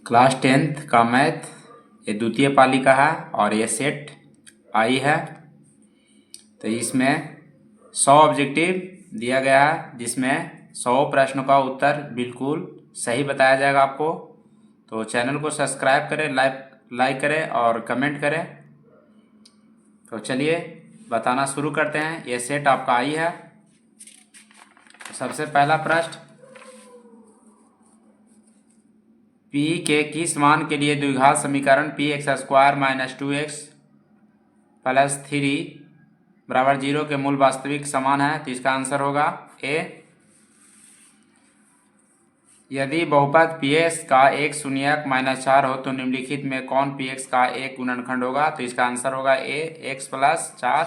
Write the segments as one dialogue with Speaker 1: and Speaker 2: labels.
Speaker 1: Class 10th का math ये द्वितीय पाली का है और ये सेट आई है। तो इसमें 100 ऑब्जेक्टिव दिया गया है जिसमें 100 प्रश्नों का उत्तर बिल्कुल सही बताया जाएगा आपको। तो चैनल को सब्सक्राइब करें, लाइक करें और कमेंट करें। तो चलिए बताना शुरू करते हैं। ये सेट आपका आई है। सबसे पहला प्रश्न, p के किस मान के लिए द्विघात समीकरण px² - 2x + 3 = 0 के मूल वास्तविक समान है? तो इसका आंसर होगा ए। यदि बहुपद px का एक शून्यक -4 हो तो निम्नलिखित में कौन px का एक गुणनखंड होगा? तो इसका आंसर होगा ए, x + 4।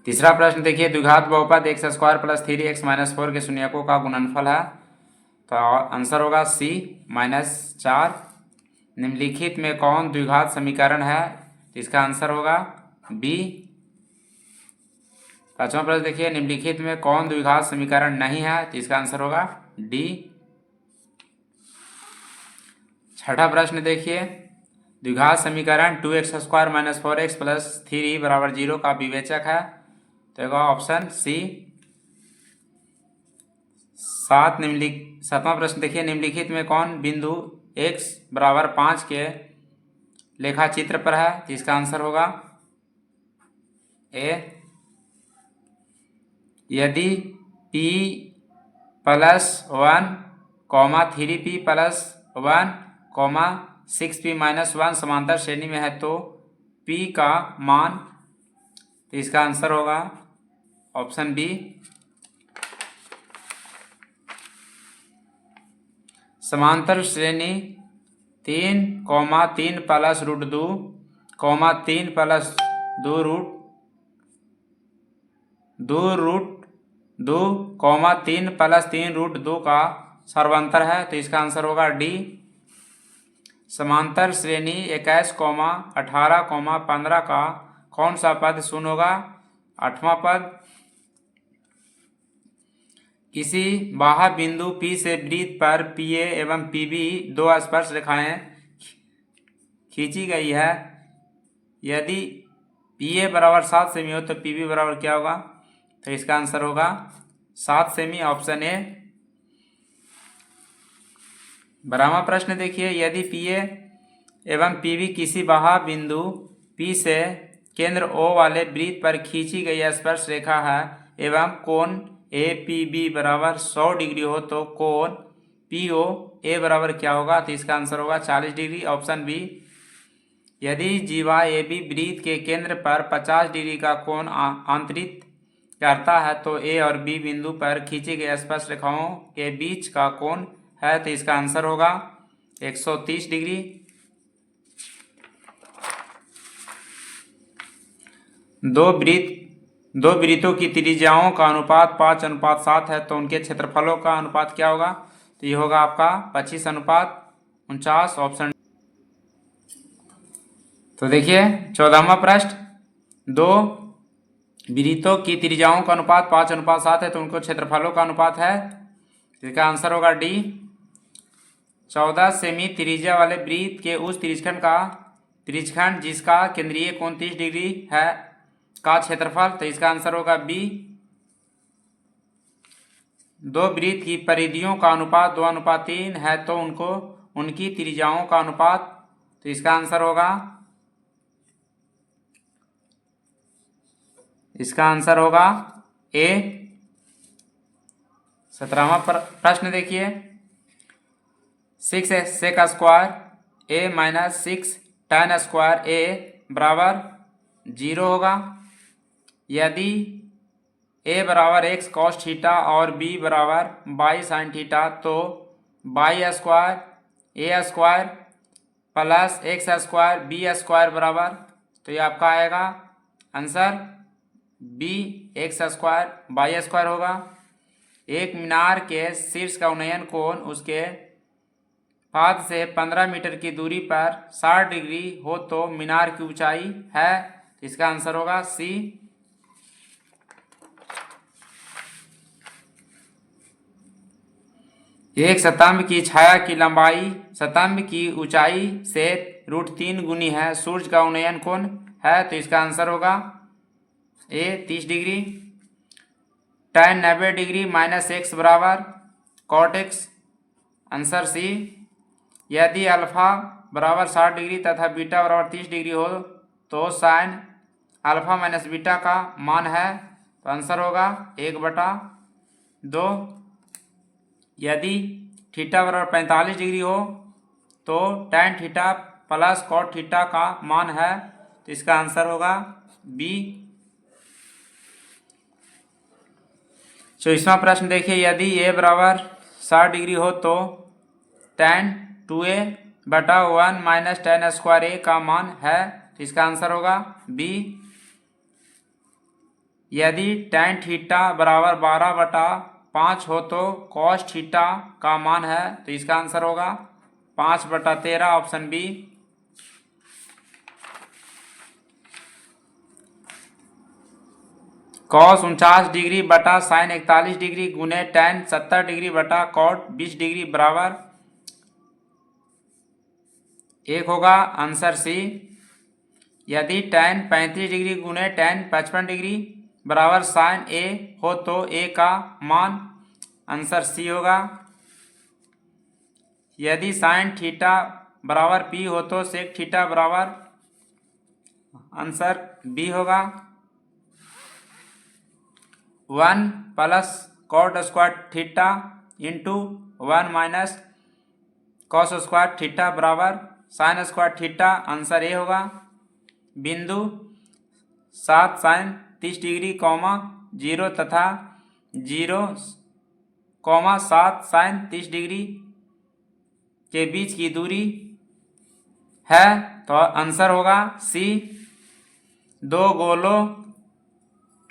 Speaker 1: तीसरा प्रश्न देखिए, द्विघात बहुपद x² + 3x - 4 के शून्यकों का गुणनफल है। तो आंसर होगा सी, -4। निम्नलिखित में कौन द्विघात समीकरण है? तो इसका आंसर होगा बी। पांचवा प्रश्न देखिए, निम्नलिखित में कौन द्विघात समीकरण नहीं है? तो इसका आंसर होगा डी। छठा प्रश्न देखिए, द्विघात समीकरण 2x² - 4x + 3 = 0 का विवेचक है? तो होगा ऑप्शन सी। सातवां प्रश्न देखिए, निम्नलिखित में कौन बिंदु x = 5 के लेखा चित्र पर है? तो इसका आंसर होगा ए। यदि p + 1, 3p + 1, 6p - 1 समांतर श्रेणी में है तो p का मान, तो इसका आंसर होगा ऑप्शन बी। समांतर श्रेणी 3, 3 + √2, 3 + 2√2, 3 + 3√2 का सर्वांतर है। तो इसका आंसर होगा डी। समांतर श्रेणी 21, 18, 15 का कौन सा पद शून्य होगा? आठवां पद, किसी बाह्य बिंदु P से वृत्त पर PA एवं PB दो स्पर्श रेखाएं खींची गई है। यदि PA = 7 सेमी हो तो PB बराबर क्या होगा? तो इसका आंसर होगा 7 सेमी, ऑप्शन ए। 12वां प्रश्न देखिए, यदि PA एवं PB किसी बाह्य बिंदु P से केंद्र O वाले वृत्त पर खींची गई स्पर्श रेखा है एवं कोण APB = 100 डिग्री हो तो कोण POA बराबर क्या होगा? तो इसका आंसर होगा 40 डिग्री, ऑप्शन बी। यदि जीवा AB वृत्त के केंद्र पर 50 डिग्री का कोण आंतरित करता है तो A और B बिंदु पर खींची गई स्पर्श रेखाओं के बीच का कोण है। तो इसका आंसर होगा 130 डिग्री। दो वृत्तों की त्रिज्याओं का अनुपात 5:7 है तो उनके क्षेत्रफलों का अनुपात क्या होगा? तो ये होगा आपका 25:49, ऑप्शन। तो देखिए 14वां प्रश्न, दो वृत्तों की त्रिज्याओं का अनुपात 5:7 है तो उनको क्षेत्रफलों का अनुपात है। इसका आंसर होगा डी। 14 सेमी त्रिज्या वाले वृत्त के उस त्रिज्यखंड जिसका केंद्रीय कोण 30 डिग्री है का क्षेत्रफल, तो इसका आंसर होगा बी। दो वृत्त की परिधियों का अनुपात 2:3 है तो उनकी त्रिज्याओं का अनुपात, तो इसका आंसर होगा ए। 17वां प्रश्न देखिए, 6 sec² A - 6 tan² A = 0 होगा। यदि A = x cos θ और B = y sin θ तो y² A² + x² B² बराबर, तो ये आपका आएगा आंसर बी, x² y² होगा। एक मीनार के शीर्ष का उन्नयन कोण उसके पाद से 15 मीटर की दूरी पर 60 डिग्री हो तो मीनार की ऊंचाई है। इसका आंसर होगा सी। एक स्तंभ की छाया की लंबाई स्तंभ की ऊंचाई से √3 गुनी है। सूर्य का उन्नयन कोण है, तो इसका आंसर होगा ए 30 degree. tan 90 degree minus x बराबर cot x, आंसर सी। यदि अल्फा बराबर 60 डिग्री तथा बीटा बराबर 30 डिग्री हो तो साइन अल्फा माइनस बीटा का मान है, तो आंसर होगा 1/2। यदि थीटा बराबर 45 डिग्री हो तो tan theta plus cot theta का मान है, तो इसका आंसर होगा बी। 24वां प्रश्न देखिए, यदि a बराबर 60 डिग्री हो तो tan 2a/1 minus tan square a का मान है, तो इसका आंसर होगा बी। यदि tan थीटा बराबर 12/5 हो तो cos थीटा का मान है, तो इसका आंसर होगा 5/13, ऑप्शन बी। cos 49 डिग्री बटा sin 41 डिग्री गुने tan 70 डिग्री बटा cot 20 डिग्री बराबर 1 होगा, आंसर सी। यदि tan 35 डिग्री गुने tan 55 डिग्री बराबर sin a हो तो a का मान, आंसर सी होगा। यदि sin थीटा बराबर p हो तो sec थीटा बराबर, आंसर बी होगा। 1 plus cot square theta into 1 minus cos square theta बराबर sine square theta, answer A होगा। बिंदु 7 sin 30 डिग्री 0 तथा 0, 7 sin 30 डिग्री के बीच की दूरी है, तो आंसर होगा सी। दो गोलों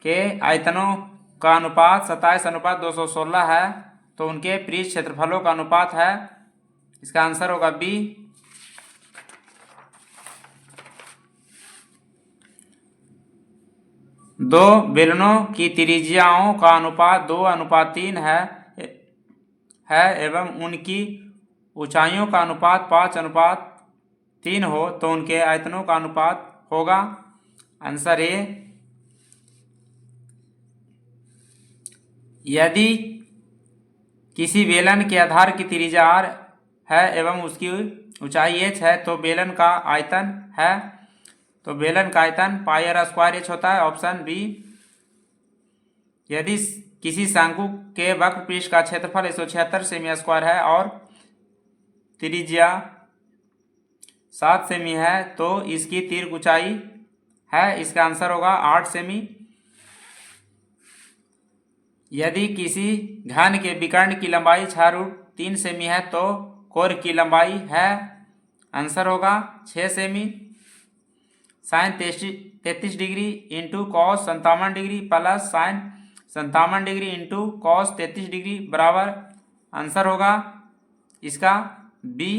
Speaker 1: के आयतनों का अनुपात 27:216 है, तो उनके पृष्ठ क्षेत्रफलों का अनुपात है, इसका आंसर होगा बी। दो बेलनों की त्रिज्याओं का अनुपात 2:3 है एवं उनकी ऊंचाइयों का अनुपात 5:3 हो तो उनके आयतनों का अनुपात होगा, आंसर ए। यदि किसी बेलन के आधार की त्रिज्या r है एवं उसकी ऊंचाई h है तो बेलन का आयतन है, तो बेलन का आयतन πr² h होता है, ऑप्शन बी। यदि किसी शंकु के वक्र पृष्ठ का क्षेत्रफल 176 सेमी स्क्वायर है और त्रिज्या 7 सेमी है तो इसकी तीर ऊंचाई है, इसका आंसर होगा 8 सेमी। यदि किसी घन के विकर्ण की लंबाई 6√3 सेमी है तो कोर की लंबाई है, आंसर होगा 6 सेमी। Sine 33 degree into cos 57 degree plus sine 57 degree into cos 33 degree बराबर, आंसर होगा इसका बी।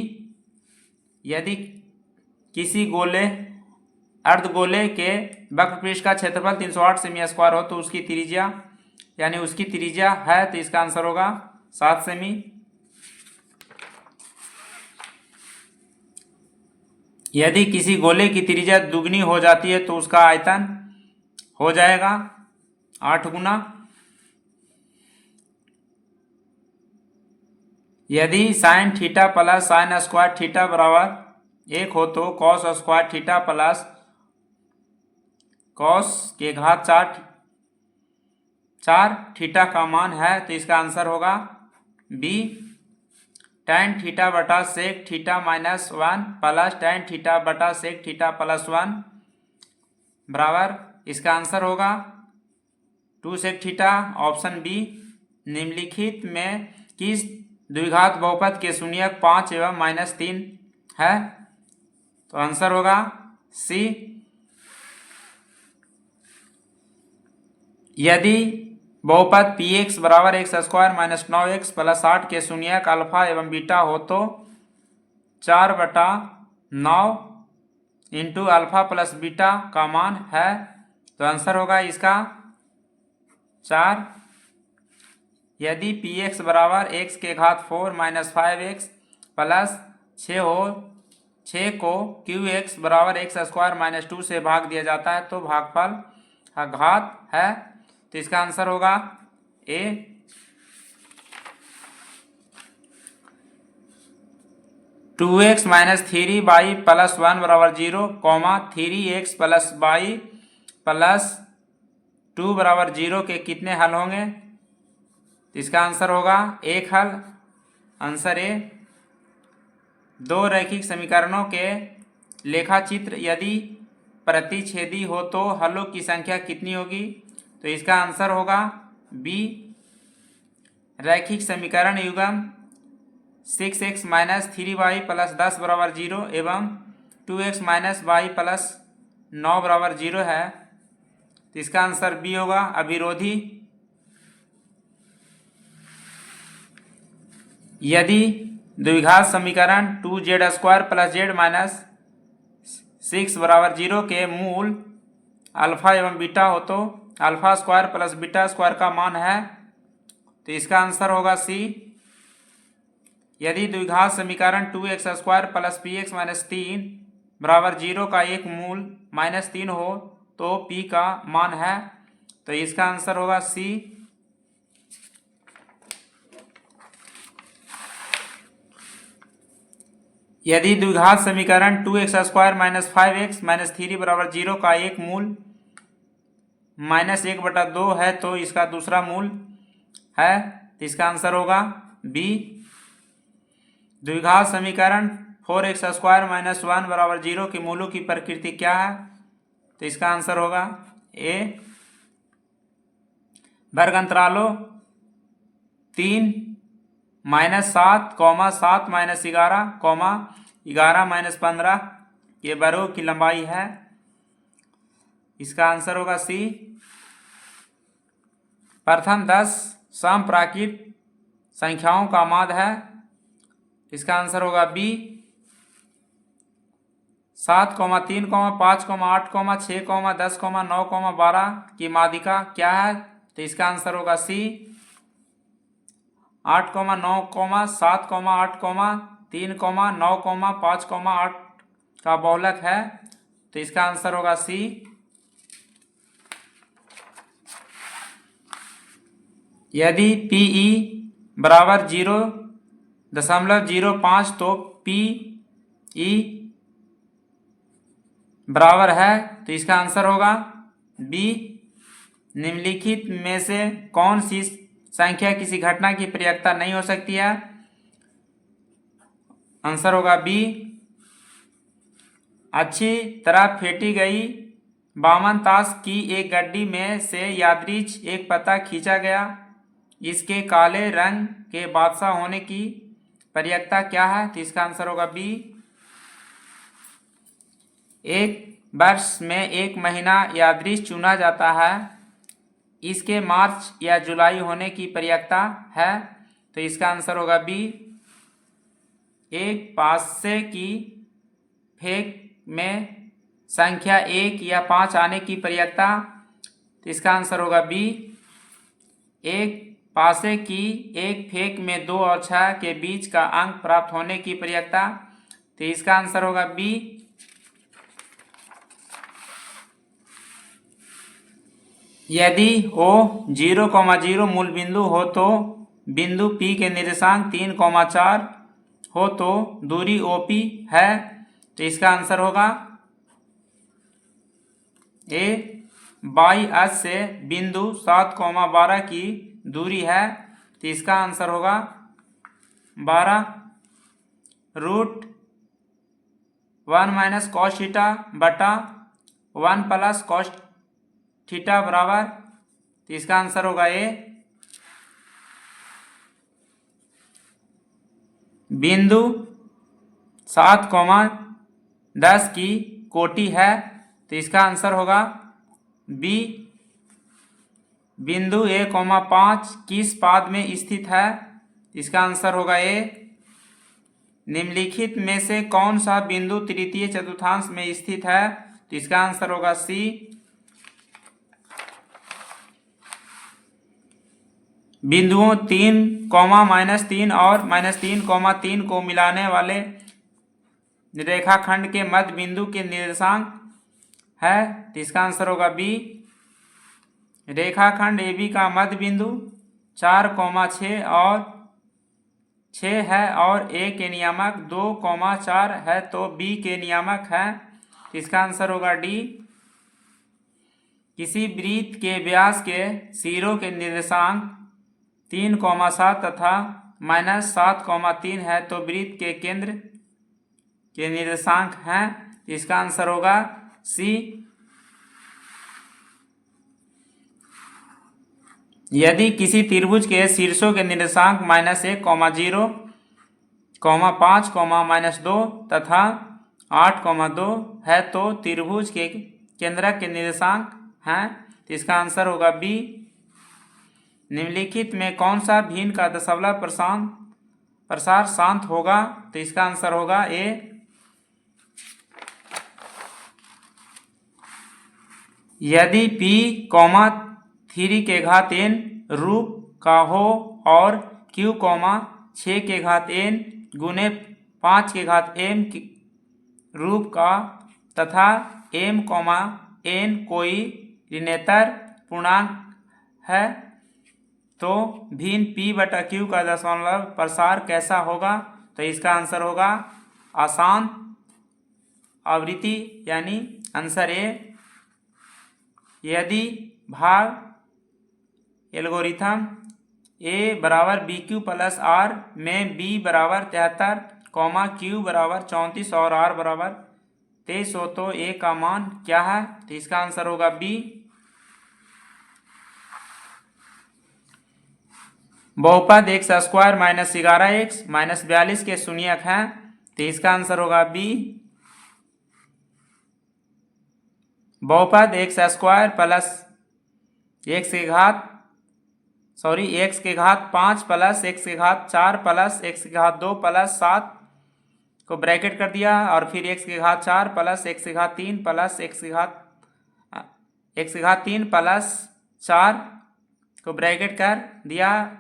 Speaker 1: यदि किसी गोले अर्धगोले के वक्र पृष्ठ का क्षेत्रफल 308 सेमी स्क्वायर हो तो उसकी त्रिज्या यानी उसकी त्रिज्या है, तो इसका आंसर होगा 7 सेमी। यदि किसी गोले की त्रिज्या दुगनी हो जाती है तो उसका आयतन हो जाएगा 8 गुना। यदि sine theta plus sign square theta बराबर 1 हो तो cos square theta plus cos के घात 4 थीटा का मान है, तो इसका आंसर होगा बी। tan थीटा बटा sec theta -1 plus tan theta बटा सेक थीटा +1 बराबर, इसका आंसर होगा 2 सेक थीटा, ऑप्शन बी। निम्नलिखित में किस द्विघात बहुपद के शून्यक 5 एवं -3 है, तो आंसर होगा सी। यदि बहुपद px बराबर x² - 9x + 8 के शून्यक अल्फा एवं बीटा हो तो 4/9 इंटू अल्फा प्लस बीटा का मान है, तो आंसर होगा इसका 4। यदि पी एक्स बराबर एक्स के घात 4 माइनस 5x प्लस 6 हो, 6 को क्यू एक्स बराबर एक्स स्क्वायर माइनस 2 से भाग दिया जाता है तो भागफल का घात है। तो इसका आंसर होगा ए। 2x माइनस 3y प्लस 1 बराबर 0, 3x प्लस y प्लस 2 बराबर 0 के कितने हल होंगे? इसका आंसर होगा एक हल। Answer A. दो रैखिक समीकरणों के लेखा चित्र यदि प्रतिच्छेदी हो तो हलों की संख्या कितनी होगी? तो इसका आंसर होगा बी। रैखिक समीकरण युग्म 6x माइनस 3y प्लस 10 बराबर 0 एवं 2x माइनस y प्लस 9 बराबर 0 है। तो इसका आंसर बी होगा, अविरोधी। यदि द्विघात समीकरण 2z square plus z minus 6 बराबर 0 के मूल अल्फा एवं बीटा हो तो alpha square plus beta square का मान है। तो इसका आंसर होगा सी। यदि द्विघात समीकरण 2x square plus P x minus 3 बराबर 0 का एक मूल -3 हो तो p का मान है। तो इसका आंसर होगा सी। यदि द्विघात समीकरण 2x square minus 5x minus 3 बराबर 0 का एक मूल -1/2 है तो इसका दूसरा मूल है। तो इसका आंसर होगा बी। द्विघात समीकरण 4x स्क्वायर माइनस 1 बराबर 0 के मूलों की प्रकृति क्या है? तो इसका आंसर होगा ए। वर्ग अंतरालों 3 माइनस 7, 7 माइनस 11, 11 माइनस 15 ये वर्गों की लंबाई है। इसका आंसर होगा सी। प्रथम 10 समप्राकृत संख्याओं का माध्य है। इसका आंसर होगा बी। 7, 3, 5, 8, 6, 10, 9, 12 की माध्यिका क्या है? तो इसका आंसर होगा सी। 8, 9, 7, 8, 3, 9, 5, 8 का बहुलक है। तो इसका आंसर होगा सी। यदि PE बराबर 0.05 तो PE बराबर है। तो इसका आंसर होगा बी। निम्नलिखित में से कौन सी संख्या किसी घटना की पर्यायता नहीं हो सकती है? आंसर होगा बी। अच्छी तरह फेंटी गई बामन ताश की एक गड्डी में से यादृच एक पत्ता खींचा गया। इसके काले रंग के बादशाह होने की पर्यायता क्या है? तो इसका आंसर होगा बी। एक वर्ष में एक महीना यादृच चुना जाता है। इसके मार्च या जुलाई होने की पर्यायता है। तो इसका आंसर होगा बी। एक पासे की फेंक में संख्या 1 या 5 आने की पर्यायता। तो इसका आंसर होगा बी। एक पासे की एक फेंक में 2 और 6 के बीच का अंक प्राप्त होने की पर्यायता। तो इसका आंसर होगा बी। यदि O 0,0 मूल बिंदु हो तो बिंदु P के निर्देशांक 3,4 हो तो दूरी OP है। तो इसका आंसर होगा ए। बाई अक्ष से बिंदु 7,12 की दूरी है। तो इसका आंसर होगा 12। √1 माइनस कॉस थीटा बटा 1 प्लस कॉस थीटा बराबर। तो इसका आंसर होगा ए। बिंदु 7,10 की कोटि है। तो इसका आंसर होगा बी। बिंदु 1,5 किस पाद में स्थित है? इसका आंसर होगा ए। निम्नलिखित में से कौन सा बिंदु तृतीय चतुर्थांश में स्थित है? तो इसका आंसर होगा सी। बिंदुओं 3, -3 और -3, 3 को मिलाने वाले रेखाखंड के मध्य बिंदु के निर्देशांक है, तो इसका आंसर होगा बी। रेखाखंड AB का मध्य बिंदु 4, 6 और 6 है और A के नियामक 2, 4 है, तो B के नियामक है, तो इसका आंसर होगा डी। किसी वृत्त के व्यास के सिरों के निर्देशांक 3, 7 तथा -7, 3 है, तो वृत्त के केंद्र के निर्देशांक हैं, इसका आंसर होगा सी। यदि किसी त्रिभुज के शीर्षों के निर्देशांक -1, 0, 5, -2 तथा 8, 2 है, तो त्रिभुज के केंद्रक के निर्देशांक हैं, तो इसका आंसर होगा बी। निम्नलिखित में कौन सा भिन्न का दशमलव प्रसार शांत होगा, तो इसका आंसर होगा ए। यदि p, 3 के घात n रूप का हो और q, 6 के घात n गुने 5 के घात m रूप का तथा m, n कोई ऋणेतर पूर्णांक है, तो भिन्न p/q का दशमलव प्रसार कैसा होगा, तो इसका आंसर होगा अशांत आवृत्ति, यानी आंसर ए। यदि भाग एल्गोरिथम a बराबर BQ + R में b बराबर 73, q बराबर 34 और r बराबर 23 हो, तो a का मान क्या है, तो इसका आंसर होगा बी। बहुपद x² - 11x - 42 के शून्यक हैं, तो इसका आंसर होगा बी। बहुपद x² प्लस x के घात 5 प्लस x के घात 4 प्लस x के घात 2 प्लस 7 को ब्रैकेट कर दिया, और फिर x के घात 4 प्लस x के घात 3 प्लस x के घात 3 प्लस 4 को ब्रैकेट कर दिया,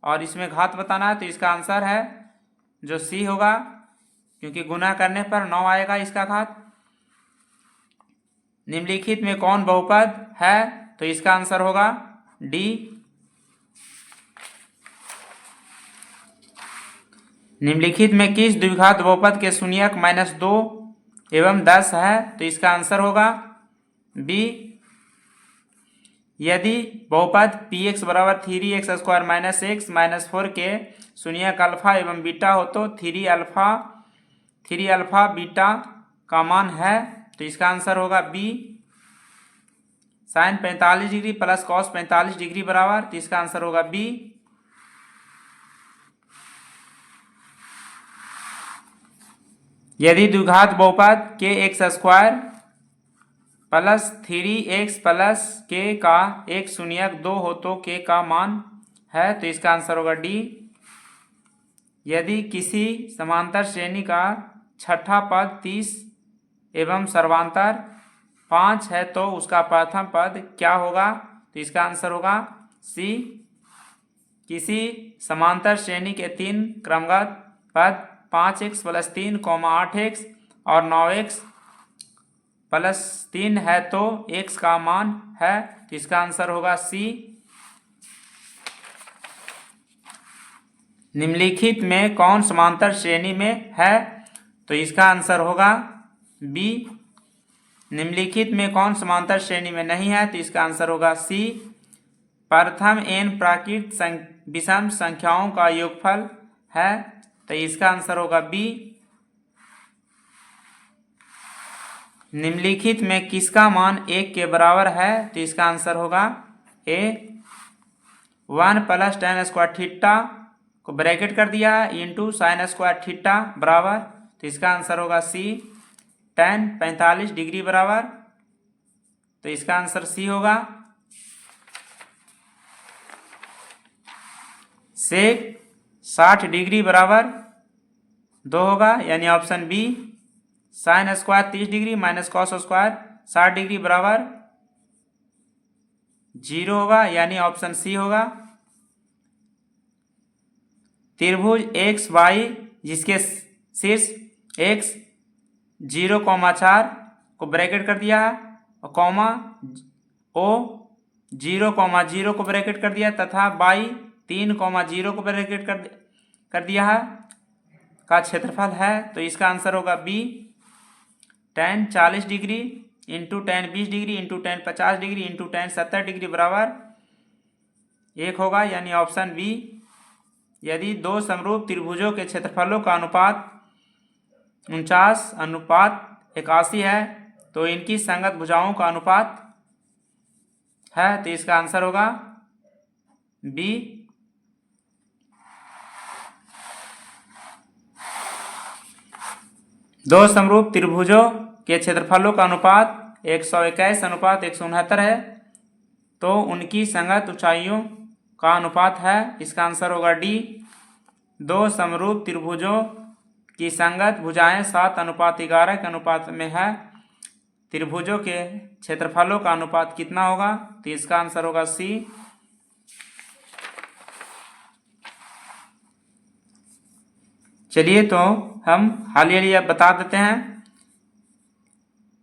Speaker 1: और इसमें घात बताना है, तो इसका आंसर है जो सी होगा, क्योंकि गुना करने पर 9 आएगा इसका घात। निम्नलिखित में कौन बहुपद है, तो इसका आंसर होगा डी। निम्नलिखित में किस द्विघात बहुपद के शून्यक -2 एवं 10 है, तो इसका आंसर होगा बी। यदि बहुपद px बराबर 3x² - x - 4 के शून्यक अल्फा एवं बीटा हो, तो 3 अल्फा बीटा का मान है, तो इसका आंसर होगा B. Sine 45 degree plus cos 45 degree बराबर, तो इसका आंसर होगा बी। यदि द्विघात बहुपद kx² plus 3x plus k का एक शून्यक 2 हो, तो k का मान है, तो इसका आंसर होगा डी। यदि किसी समांतर श्रेणी का छठा पद 30 एवं सर्वांतर 5 है, तो उसका प्रथम पद क्या होगा, तो इसका आंसर होगा सी। किसी समांतर श्रेणी के 3 क्रमगत पद 5x + 3, 8x और 9x + 3 है, तो x का मान है, तो इसका आंसर होगा सी। निम्नलिखित में कौन समांतर श्रेणी में है, तो इसका आंसर होगा बी। निम्नलिखित में कौन समांतर श्रेणी में नहीं है, तो इसका आंसर होगा सी। प्रथम n प्राकृत विषम संख्याओं का योगफल है, तो इसका आंसर होगा बी। निम्नलिखित में किसका मान 1 के बराबर है, तो इसका आंसर होगा ए। 1 + tan² थीटा को ब्रैकेट कर दिया इंटू sin² थीटा बराबर, तो इसका आंसर होगा सी। tan 45 डिग्री बराबर, तो इसका आंसर सी होगा। सेक 60 डिग्री बराबर 2 होगा, यानी option B. sin² 30 degree minus cos² 60 degree बराबर 0 होगा, यानी ऑप्शन सी होगा। त्रिभुज एक्स वाई जिसके शीर्ष एक्स 0,4 को ब्रैकेट कर दिया है और कॉमा ओ 0,0 को ब्रैकेट कर दिया तथा बाई 3,0 को ब्रैकेट कर दिया है का क्षेत्रफल है। तो इसका आंसर होगा B. tan 40 degree into tan 20 degree into tan 50 degree into tan 70 degree बराबर 1 होगा, यानी ऑप्शन बी। यदि दो समरूप त्रिभुजों के क्षेत्रफलों का अनुपात 49:81 है तो इनकी संगत भुजाओं का अनुपात है, तो इसका आंसर होगा बी। दो समरूप त्रिभुजों के क्षेत्रफलों का अनुपात 121:169 है तो उनकी संगत ऊंचाइयों का अनुपात है, इसका आंसर होगा डी। दो समरूप त्रिभुजों की संगत भुजाएं 7:11 के अनुपात में है, त्रिभुजों के क्षेत्रफलों का अनुपात कितना होगा, तो इसका आंसर होगा सी। चलिए तो हम हालिया बता देते हैं।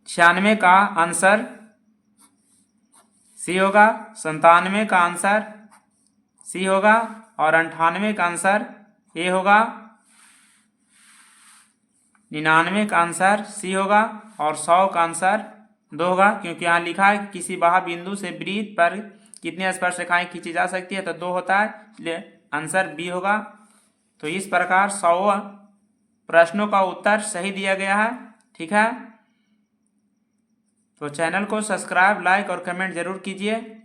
Speaker 1: 96 का आंसर सी होगा, 97 का आंसर सी होगा और 98 का आंसर ए होगा, 99 का आंसर सी होगा और 100 का आंसर 2 होगा, क्योंकि यहाँ लिखा है किसी बाह्य बिंदु से वृत्त पर कितनी स्पर्श रेखाएं खींची जा सकती है, तो 2 होता है, इसलिए आंसर बी होगा। तो इस प्रकार 100 प्रश्नों का उत्तर सही दिया गया है। ठीक है, तो चैनल को सब्सक्राइब, लाइक और कमेंट जरूर कीजिए।